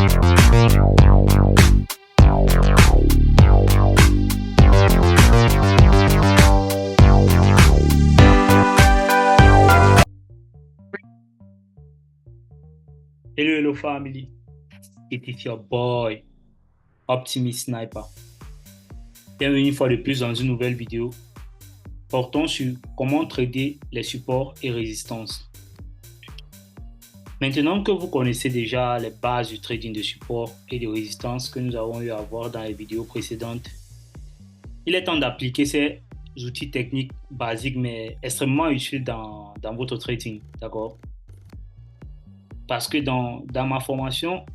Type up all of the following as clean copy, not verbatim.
Hello family, it is your boy Optimist Sniper. Bienvenue une fois de plus dans une nouvelle vidéo portant sur comment trader les supports et résistances. Maintenant que vous connaissez déjà les bases du trading de support et de résistance que nous avons eu à voir dans les vidéos précédentes, il est temps d'appliquer ces outils techniques basiques mais extrêmement utiles dans votre trading, d'accord? Parce que dans ma formation,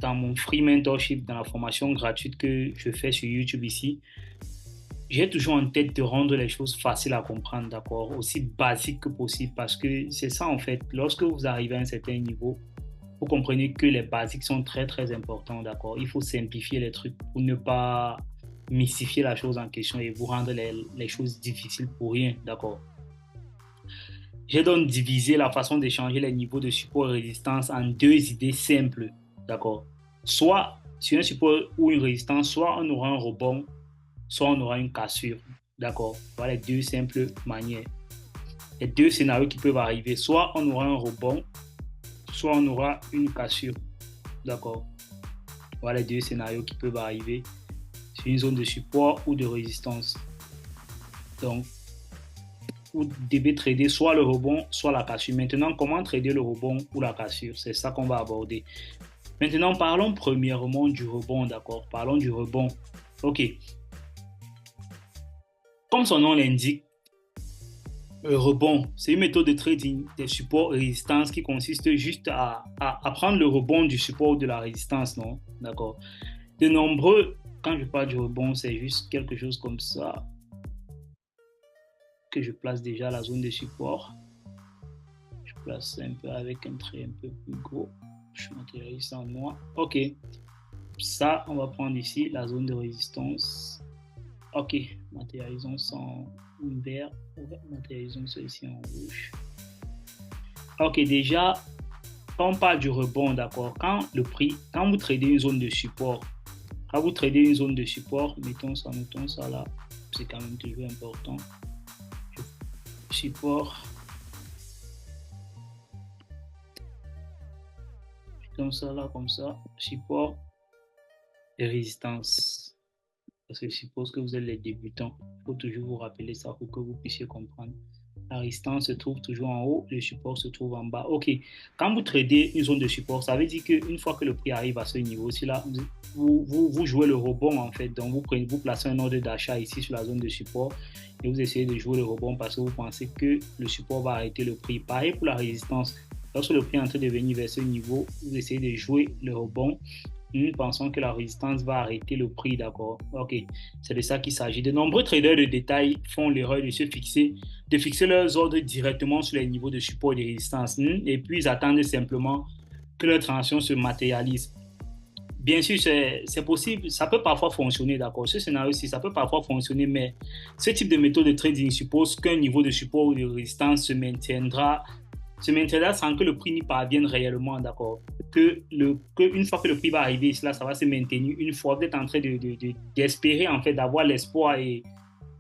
dans mon free mentorship, dans la formation gratuite que je fais sur YouTube ici, j'ai toujours en tête de rendre les choses faciles à comprendre, d'accord, aussi basiques que possible, parce que c'est ça en fait. Lorsque vous arrivez à un certain niveau, vous comprenez que les basiques sont très très importants, d'accord. Il faut simplifier les trucs pour ne pas mystifier la chose en question et vous rendre les choses difficiles pour rien, d'accord. J'ai donc divisé la façon d'échanger les niveaux de support et résistance en deux idées simples, d'accord. Soit sur un support ou une résistance, soit on aura un rebond, soit on aura une cassure, d'accord. Voilà les deux simples manières. Les deux scénarios qui peuvent arriver, soit on aura un rebond, soit on aura une cassure, d'accord. Voilà les deux scénarios qui peuvent arriver sur une zone de support ou de résistance. Donc, vous devez trader soit le rebond, soit la cassure. Maintenant, comment trader le rebond ou la cassure? C'est ça qu'on va aborder. Maintenant, parlons premièrement du rebond, d'accord? Parlons du rebond. Ok. Comme son nom l'indique, le rebond, c'est une méthode de trading des supports et résistances qui consiste juste à prendre le rebond du support ou de la résistance, non? D'accord. De nombreux, quand je parle du rebond, c'est juste quelque chose comme ça, que je place déjà la zone de support. Je place un peu avec un trait un peu plus gros. Je matérialise ça en noir. Ok. Ça, on va prendre ici la zone de résistance. Ok. Matérialisons ça en vert. Matérialisons ça ici en rouge. Ok. Déjà, quand on parle du rebond, d'accord, quand vous tradez une zone de support, mettons ça là, c'est quand même toujours important. Support. Comme ça, là, comme ça. Support et résistance. Parce que je suppose que vous êtes les débutants. Il faut toujours vous rappeler ça pour que vous puissiez comprendre. La résistance se trouve toujours en haut, le support se trouve en bas. Ok, quand vous tradez une zone de support, ça veut dire qu'une fois que le prix arrive à ce niveau-ci, là, vous jouez le rebond en fait. Donc vous placez un ordre d'achat ici sur la zone de support et vous essayez de jouer le rebond parce que vous pensez que le support va arrêter le prix. Pareil pour la résistance. Lorsque le prix est en train de venir vers ce niveau, vous essayez de jouer le rebond. Nous pensons que la résistance va arrêter le prix, d'accord? Ok, c'est de ça qu'il s'agit. De nombreux traders de détail font l'erreur de fixer leurs ordres directement sur les niveaux de support et de résistance, et puis ils attendent simplement que leur transaction se matérialise. Bien sûr, c'est possible, ça peut parfois fonctionner, d'accord? Ce scénario-ci, ça peut parfois fonctionner, mais ce type de méthode de trading suppose qu'un niveau de support ou de résistance se maintiendra sans que le prix n'y parvienne réellement, d'accord. Une fois que le prix va arriver, ça va se maintenir. Une fois, vous êtes en train d'espérer, en fait, d'avoir l'espoir et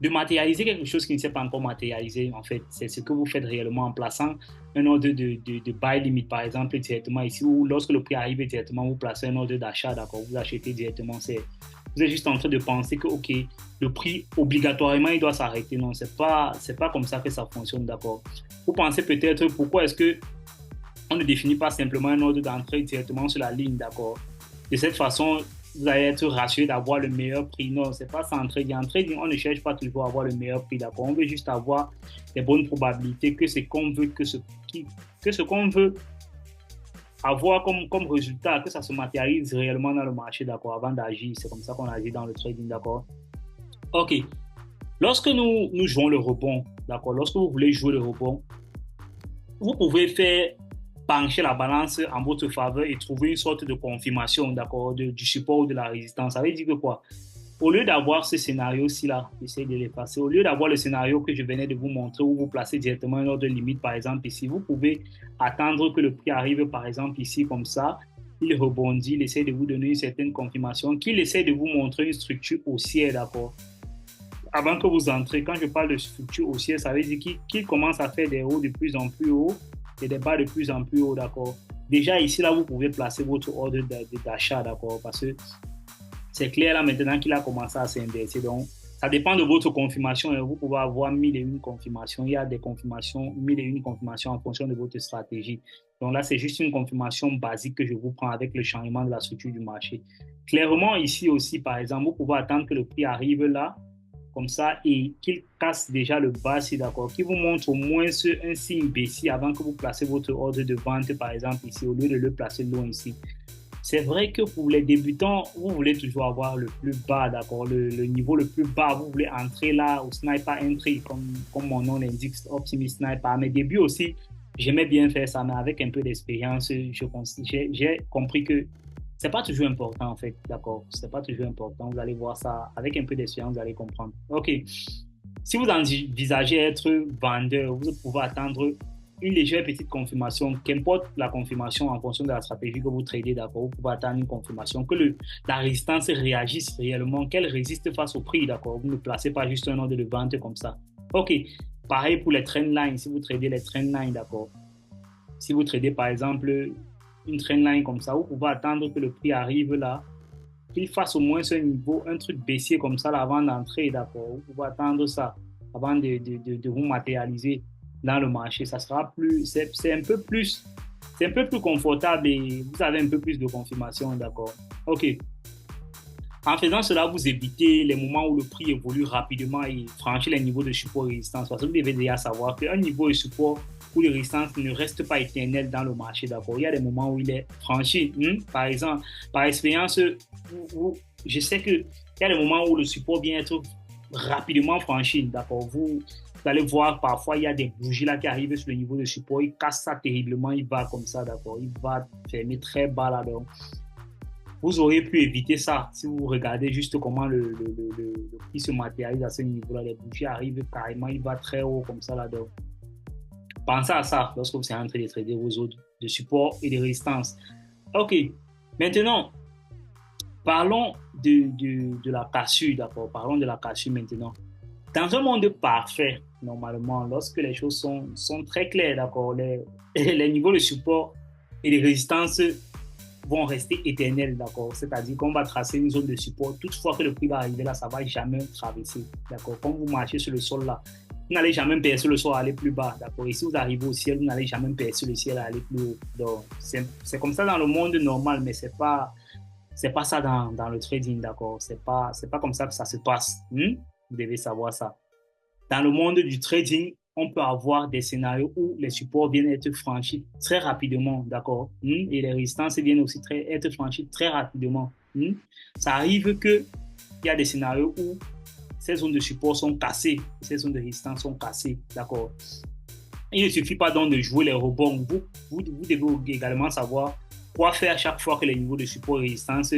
de matérialiser quelque chose qui ne s'est pas encore matérialisé, en fait. C'est ce que vous faites réellement en plaçant un ordre de buy limit, par exemple, directement ici, ou lorsque le prix arrive directement, vous placez un ordre d'achat, d'accord, vous achetez directement. Vous êtes juste en train de penser que, ok, le prix, obligatoirement, il doit s'arrêter. Non, c'est pas comme ça que ça fonctionne, d'accord. Vous pensez peut-être pourquoi est-ce que on ne définit pas simplement un ordre d'entrée directement sur la ligne, d'accord. De cette façon, vous allez être rassuré d'avoir le meilleur prix. Non, c'est pas ça en trading. En trading, on ne cherche pas toujours à avoir le meilleur prix, d'accord. On veut juste avoir les bonnes probabilités que ce qu'on veut avoir comme résultat, que ça se matérialise réellement dans le marché, d'accord, avant d'agir. C'est comme ça qu'on agit dans le trading, d'accord. Ok. Lorsque nous jouons le rebond, d'accord, lorsque vous voulez jouer le rebond, vous pouvez faire pencher la balance en votre faveur et trouver une sorte de confirmation, d'accord, du support ou de la résistance. Ça veut dire que quoi? Au lieu d'avoir ce scénario-ci là, j'essaie de l'effacer, au lieu d'avoir le scénario que je venais de vous montrer où vous placez directement un ordre limite, par exemple ici, vous pouvez attendre que le prix arrive, par exemple ici, comme ça, il rebondit, il essaie de vous donner une certaine confirmation, qu'il essaie de vous montrer une structure haussière, d'accord? Avant que vous entrez, quand je parle de structure haussière, ça veut dire qu'il commence à faire des hauts de plus en plus haut et des bas de plus en plus haut, d'accord? Déjà, ici, là, vous pouvez placer votre ordre d'achat, d'accord? Parce que c'est clair, là, maintenant qu'il a commencé à s'inverser. Donc, ça dépend de votre confirmation. Et vous pouvez avoir mille et une confirmations. Il y a des confirmations, mille et une confirmations en fonction de votre stratégie. Donc là, c'est juste une confirmation basique que je vous prends avec le changement de la structure du marché. Clairement, ici aussi, par exemple, vous pouvez attendre que le prix arrive là, comme ça, et qu'il casse déjà le bas, si d'accord, qu'il vous montre au moins un signe baissier avant que vous placez votre ordre de vente, par exemple, ici, au lieu de le placer loin ici. C'est vrai que pour les débutants, vous voulez toujours avoir le plus bas, d'accord, le niveau le plus bas. Vous voulez entrer là au sniper entry, comme mon nom l'indique, Optimist Sniper. À mes débuts aussi, j'aimais bien faire ça, mais avec un peu d'expérience, j'ai compris que c'est pas toujours important, en fait, d'accord. C'est pas toujours important. Vous allez voir ça avec un peu d'expérience, vous allez comprendre. OK. Si vous envisagez être vendeur, vous pouvez attendre une légère petite confirmation, qu'importe la confirmation en fonction de la stratégie que vous tradez, d'accord, vous pouvez attendre une confirmation, que la résistance réagisse réellement, qu'elle résiste face au prix, d'accord. Vous ne placez pas juste un ordre de vente comme ça. OK. Pareil pour les trendlines, si vous tradez les trendlines, d'accord. Si vous tradez par exemple une trendline comme ça, vous pouvez attendre que le prix arrive là, qu'il fasse au moins un niveau, un truc baissier comme ça là, avant d'entrer, d'accord. Vous pouvez attendre ça avant de vous matérialiser dans le marché. Ça sera plus, c'est un peu plus confortable et vous avez un peu plus de confirmation, d'accord. OK. En faisant cela, vous évitez les moments où le prix évolue rapidement et franchit les niveaux de support et résistance. Parce que vous devez déjà savoir qu'un niveau de support ou de résistance ne reste pas éternel dans le marché, d'accord. Il y a des moments où il est franchi. Par exemple, par expérience, je sais qu'il y a des moments où le support vient être rapidement franchi, d'accord. Vous allez voir, parfois, il y a des bougies là qui arrivent sur le niveau de support. Il casse ça terriblement, il va comme ça, d'accord. Il va fermer très bas là-dedans. Vous auriez pu éviter ça si vous regardez juste comment le prix se matérialise à ce niveau-là. Les bougies arrivent carrément, il va très haut comme ça là-dedans. Pensez à ça lorsque vous êtes en train de trader vos autres de support et de résistance. OK. Maintenant, parlons de la cassure, d'accord? Parlons de la cassure maintenant. Dans un monde parfait, normalement, lorsque les choses sont très claires, d'accord, les niveaux de support et de résistance vont rester éternels, d'accord. C'est-à-dire qu'on va tracer une zone de support. Toutefois que le prix va arriver là, ça ne va jamais traverser, d'accord. Quand vous marchez sur le sol là, vous n'allez jamais percer le sol à aller plus bas, d'accord. Et si vous arrivez au ciel, vous n'allez jamais percer le ciel à aller plus haut. Donc, c'est comme ça dans le monde normal, mais c'est pas ça dans le trading, d'accord. C'est pas comme ça que ça se passe. Vous devez savoir ça. Dans le monde du trading, on peut avoir des scénarios où les supports viennent être franchis très rapidement, d'accord? Et les résistances viennent aussi être franchies très rapidement. Ça arrive qu'il y a des scénarios où ces zones de support sont cassées, ces zones de résistance sont cassées, d'accord? Il ne suffit pas donc de jouer les rebonds. Vous devez également savoir quoi faire à chaque fois que les niveaux de support et résistance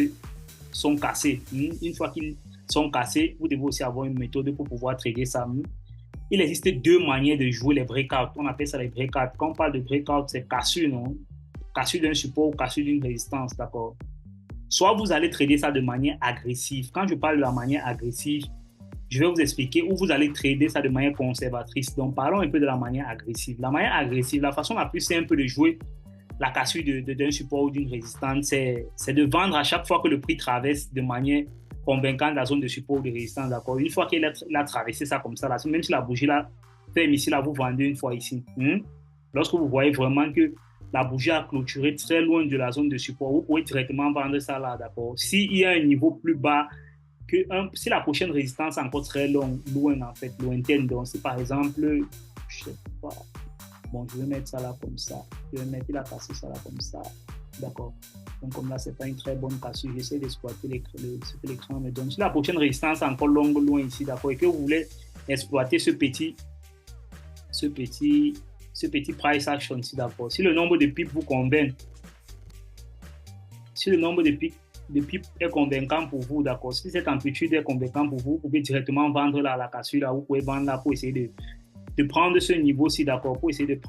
sont cassés. Une fois qu'ils sont cassés, vous devez aussi avoir une méthode pour pouvoir trader ça. Il existe deux manières de jouer les breakouts. On appelle ça les breakouts. Quand on parle de breakout, c'est cassure, non? Cassure d'un support ou cassure d'une résistance, d'accord? Soit vous allez trader ça de manière agressive. Quand je parle de la manière agressive, je vais vous expliquer où vous allez trader ça de manière conservatrice. Donc, parlons un peu de la manière agressive. La manière agressive, la façon la plus simple de jouer la cassure d'un support ou d'une résistance, c'est de vendre à chaque fois que le prix traverse de manière convaincante la zone de support ou de résistance, d'accord. Une fois qu'il a traversé ça comme ça, là, même si la bougie là ferme ici, là, vous vendez une fois ici. Lorsque vous voyez vraiment que la bougie a clôturé très loin de la zone de support, vous pouvez directement vendre ça là, d'accord. S'il y a un niveau plus bas, si la prochaine résistance est encore très loin en fait, lointaine, donc si par exemple, je sais pas, bon, je vais mettre ça là comme ça, il a cassé ça là comme ça, d'accord. Donc comme là, c'est pas une très bonne cassure, j'essaie d'exploiter ce que l'écran me donne. Si la prochaine résistance est encore longue, loin ici, d'accord, et que vous voulez exploiter ce petit price action ici, d'accord. Si le nombre de pips vous convainc, si le nombre de pips est convaincant pour vous, d'accord. Si cette amplitude est convaincante pour vous, vous pouvez directement vendre là, la cassure là, vous pouvez vendre là pour essayer de prendre ce niveau-ci, d'accord, pour essayer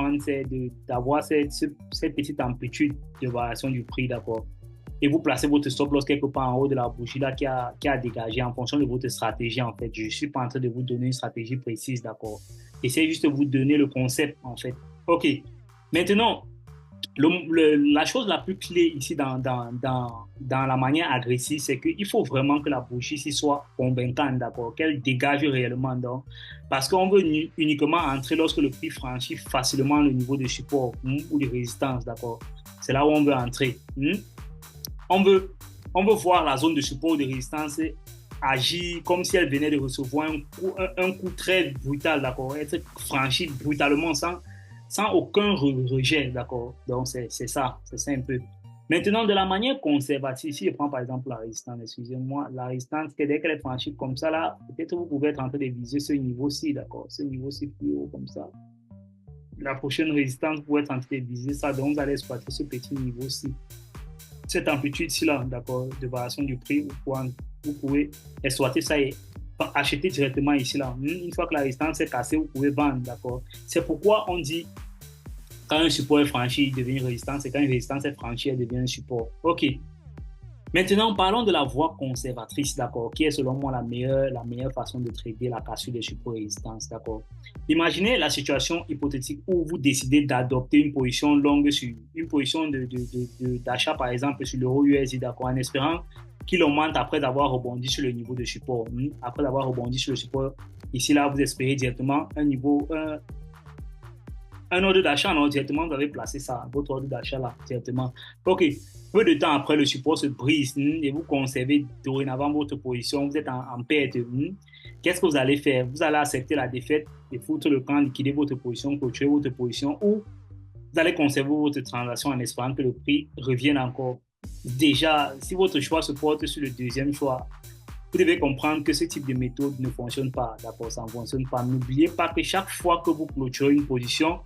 d'avoir cette petite amplitude de variation du prix, d'accord. et vous placez votre stop loss quelque part en haut de la bougie là qui a dégagé en fonction de votre stratégie en fait. Je ne suis pas en train de vous donner une stratégie précise, d'accord? J'essaie juste de vous donner le concept en fait. OK. Maintenant, la chose la plus clé ici dans la manière agressive, c'est qu'il faut vraiment que la bougie ici soit convaincante, d'accord, qu'elle dégage réellement. Donc, parce qu'on veut uniquement entrer lorsque le prix franchit facilement le niveau de support ou de résistance, d'accord. C'est là où on veut entrer. On veut, on veut voir la zone de support ou de résistance agir comme si elle venait de recevoir un coup très brutal, d'accord, être franchie brutalement sans aucun rejet, d'accord. Donc, c'est ça un peu. Maintenant, de la manière conservative, si je prends par exemple la résistance, excusez-moi, la résistance, dès qu'elle est franchie comme ça, là, peut-être vous pouvez être en train de viser ce niveau-ci, d'accord, ce niveau-ci plus haut comme ça. La prochaine résistance, vous pouvez être en train de viser ça, donc vous allez exploiter ce petit niveau-ci. Cette amplitude-ci, là, d'accord, de variation du prix, vous pouvez exploiter ça et acheter directement ici, là. Une fois que la résistance est cassée, vous pouvez vendre, d'accord. C'est pourquoi on dit quand un support est franchi, il devient une résistance, et quand une résistance est franchie, elle devient un support. OK. Maintenant, parlons de la voie conservatrice, d'accord, qui est selon moi la meilleure façon de traiter la cassure des supports et résistances, d'accord. Imaginez la situation hypothétique où vous décidez d'adopter une position longue sur une position d'achat, par exemple, sur l'euro USD, d'accord, en espérant qu'il augmente après avoir rebondi sur le niveau de support. Après avoir rebondi sur le support, ici, là, vous espérez directement un ordre d'achat, non, directement, vous avez placé ça, votre ordre d'achat là, directement. OK. Peu de temps après, le support se brise et vous conservez dorénavant votre position, vous êtes en perte. Qu'est-ce que vous allez faire? Vous allez accepter la défaite et foutre le camp, liquider votre position, clôturer votre position ou vous allez conserver votre transaction en espérant que le prix revienne encore. Déjà, si votre choix se porte sur le deuxième choix, vous devez comprendre que ce type de méthode ne fonctionne pas. D'accord, ça ne fonctionne pas. N'oubliez pas que chaque fois que vous clôturez une position,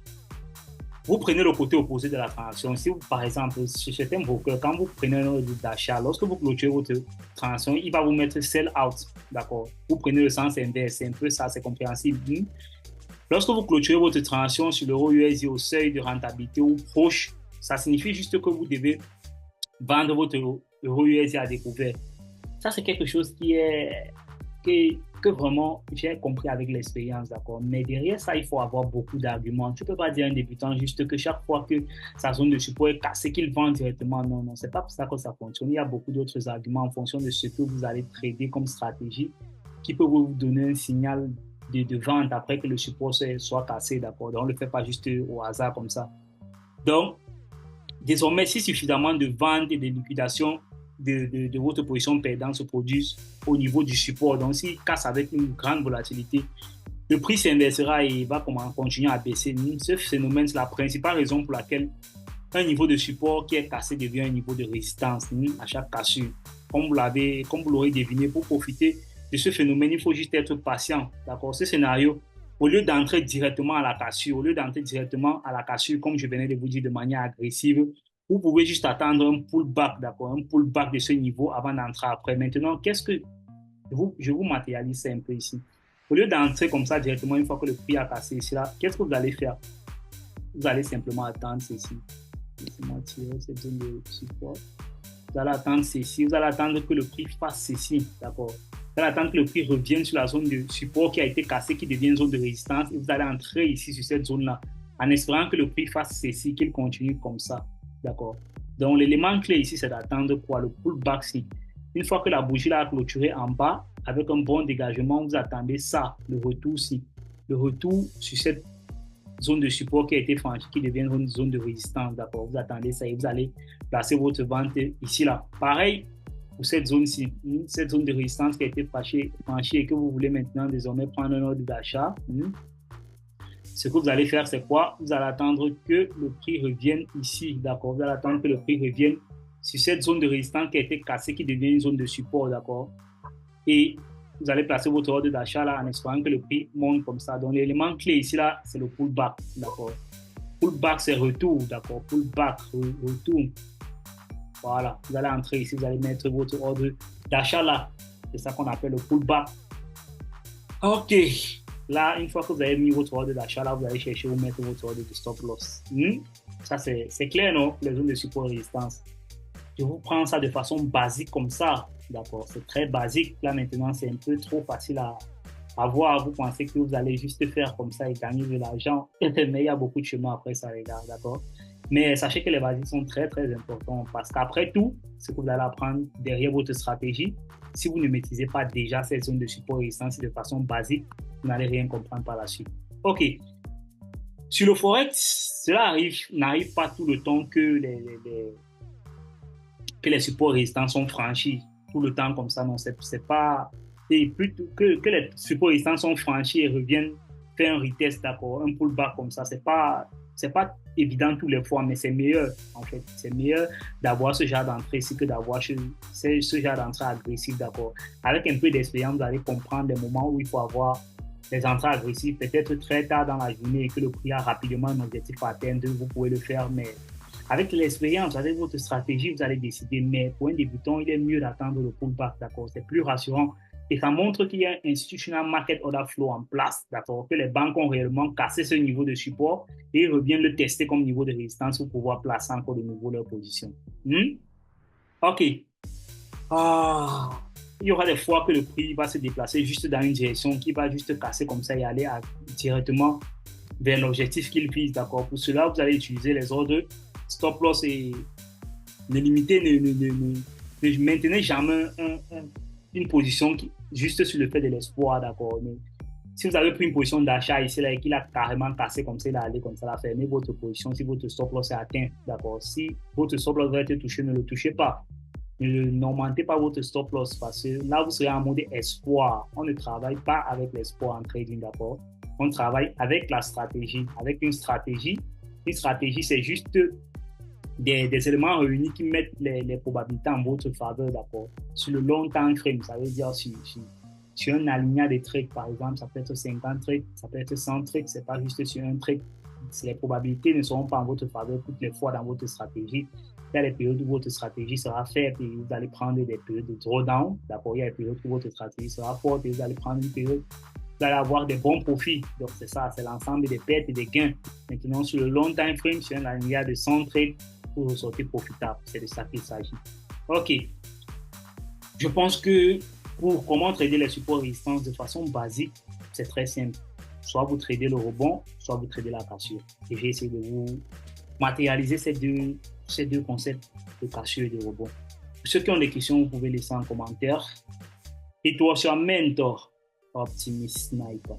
vous prenez le côté opposé de la transaction. Si vous, par exemple, chez certains brokers, quand vous prenez un ordre d'achat, lorsque vous clôturez votre transaction, il va vous mettre sell out. D'accord. Vous prenez le sens inverse. C'est un peu ça, c'est compréhensible. Lorsque vous clôturez votre transaction sur l'euro USD au seuil de rentabilité ou proche, ça signifie juste que vous devez vendre votre euro USD à découvert. Ça, c'est quelque chose que vraiment j'ai compris avec l'expérience, d'accord. Mais derrière ça, il faut avoir beaucoup d'arguments. Tu ne peux pas dire à un débutant juste que chaque fois que sa zone de support est cassée, qu'il vend directement. Non, non, c'est pas pour ça que ça fonctionne. Il y a beaucoup d'autres arguments en fonction de ce que vous allez trader comme stratégie qui peut vous donner un signal de vente après que le support soit cassé, d'accord. Donc, on ne le fait pas juste au hasard comme ça. Donc, désormais, si suffisamment de ventes et de liquidations de votre position perdante se produisent au niveau du support, donc s'il casse avec une grande volatilité, le prix s'inversera et va continuer à baisser. Ce phénomène, c'est la principale raison pour laquelle un niveau de support qui est cassé devient un niveau de résistance à chaque cassure. Comme vous l'aurez deviné, pour profiter de ce phénomène, il faut juste être patient. D'accord? Ce scénario, au lieu d'entrer directement à la cassure, comme je venais de vous dire de manière agressive, vous pouvez juste attendre un pullback, d'accord, un pullback de ce niveau avant d'entrer après. Maintenant, je vous matérialise ça un peu ici. Au lieu d'entrer comme ça directement une fois que le prix a cassé ici, là, qu'est-ce que vous allez faire? Vous allez simplement attendre ceci. Laissez-moi tirer cette zone de support. Vous allez attendre ceci. Vous allez attendre que le prix fasse ceci, d'accord? Vous allez attendre que le prix revienne sur la zone de support qui a été cassée, qui devient une zone de résistance. Et vous allez entrer ici sur cette zone-là, en espérant que le prix fasse ceci, qu'il continue comme ça. D'accord. Donc, l'élément clé ici, c'est d'attendre quoi? Le pullback. Une fois que la bougie là a clôturé en bas, avec un bon dégagement, vous attendez ça, le retour-ci. Le retour sur cette zone de support qui a été franchie, qui devient une zone de résistance. D'accord. Vous attendez ça et vous allez placer votre vente ici, là. Pareil pour cette zone-ci, cette zone de résistance qui a été franchie et que vous voulez maintenant désormais prendre un ordre d'achat. Ce que vous allez faire, c'est quoi? Vous allez attendre que le prix revienne ici, d'accord? Vous allez attendre que le prix revienne sur cette zone de résistance qui a été cassée, qui devient une zone de support, d'accord? Et vous allez placer votre ordre d'achat là en espérant que le prix monte comme ça. Donc, l'élément clé ici, là, c'est le pullback, d'accord? Pullback, c'est retour, d'accord? Pullback, retour. Voilà, vous allez entrer ici, vous allez mettre votre ordre d'achat là. C'est ça qu'on appelle le pullback. OK. Là, une fois que vous avez mis votre ordre d'achat, là, vous allez chercher où mettre votre ordre de stop loss. Ça, c'est clair, non? Les zones de support et résistance. Je vous prends ça de façon basique comme ça, d'accord? C'est très basique. Là, maintenant, c'est un peu trop facile à voir. Vous pensez que vous allez juste faire comme ça et gagner de l'argent. Mais il y a beaucoup de chemin après ça, les gars, d'accord? Mais sachez que les basiques sont très, très importants parce qu'après tout, ce que vous allez apprendre derrière votre stratégie, si vous ne maîtrisez pas déjà ces zones de support et résistance de façon basique, vous n'allez rien comprendre par la suite. OK. Sur le Forex, n'arrive pas tout le temps que les supports résistants sont franchis tout le temps comme ça. Non, c'est pas. Et plutôt que les supports résistants sont franchis et reviennent faire un retest, d'accord, un pullback comme ça. C'est pas évident toutes les fois, mais c'est meilleur, en fait. C'est meilleur d'avoir ce genre d'entrée ici que d'avoir ce genre d'entrée agressive, d'accord. Avec un peu d'expérience, vous allez comprendre les moments où il faut avoir les entrées agressives, peut-être très tard dans la journée et que le prix a rapidement un objectif à atteindre, vous pouvez le faire, mais avec l'expérience, avec votre stratégie, vous allez décider. Mais pour un débutant, il est mieux d'attendre le pullback, d'accord? C'est plus rassurant. Et ça montre qu'il y a un institutional market order flow en place, d'accord? Que les banques ont réellement cassé ce niveau de support et reviennent le tester comme niveau de résistance pour pouvoir placer encore de nouveau leur position. OK. Ah. Il y aura des fois que le prix va se déplacer juste dans une direction qui va juste casser comme ça et aller directement vers l'objectif qu'il vise, d'accord? Pour cela, vous allez utiliser les ordres stop loss et ne limitez, ne maintenez jamais une position juste sur le fait de l'espoir, d'accord? Mais si vous avez pris une position d'achat ici là, et qu'il a carrément cassé comme ça, il a allé comme ça, là, fermez votre position si votre stop loss est atteint, d'accord? Si votre stop loss va être touché, ne le touchez pas. N'augmentez pas votre stop loss parce que là, vous serez en mode espoir. On ne travaille pas avec l'espoir en trading, d'accord? On travaille avec la stratégie, avec une stratégie. Une stratégie, c'est juste des éléments réunis qui mettent les probabilités en votre faveur, d'accord? Sur le long time frame, ça veut dire sur un alignat de trades, par exemple, ça peut être 50 trades, ça peut être 100 trades, c'est pas juste sur un trade. Les probabilités ne seront pas en votre faveur toutes les fois dans votre stratégie. Il y a des périodes où votre stratégie sera faible et vous allez prendre des périodes de drawdown. D'accord, il y a des périodes où votre stratégie sera forte et vous allez prendre une période, vous allez avoir des bons profits. Donc, c'est ça, c'est l'ensemble des pertes et des gains. Maintenant, sur le long time frame, sur un alignat de 100 trades, pour ressortir profitable. C'est de ça qu'il s'agit. OK. Je pense que pour comment trader les supports résistance de façon basique, c'est très simple. Soit vous tradez le rebond, soit vous tradez la cassure. Et j'ai essayé de vous matérialiser ces deux concepts de cassure et de rebond. Pour ceux qui ont des questions, vous pouvez laisser en commentaire. Et toi, sur Mentor Optimist Sniper.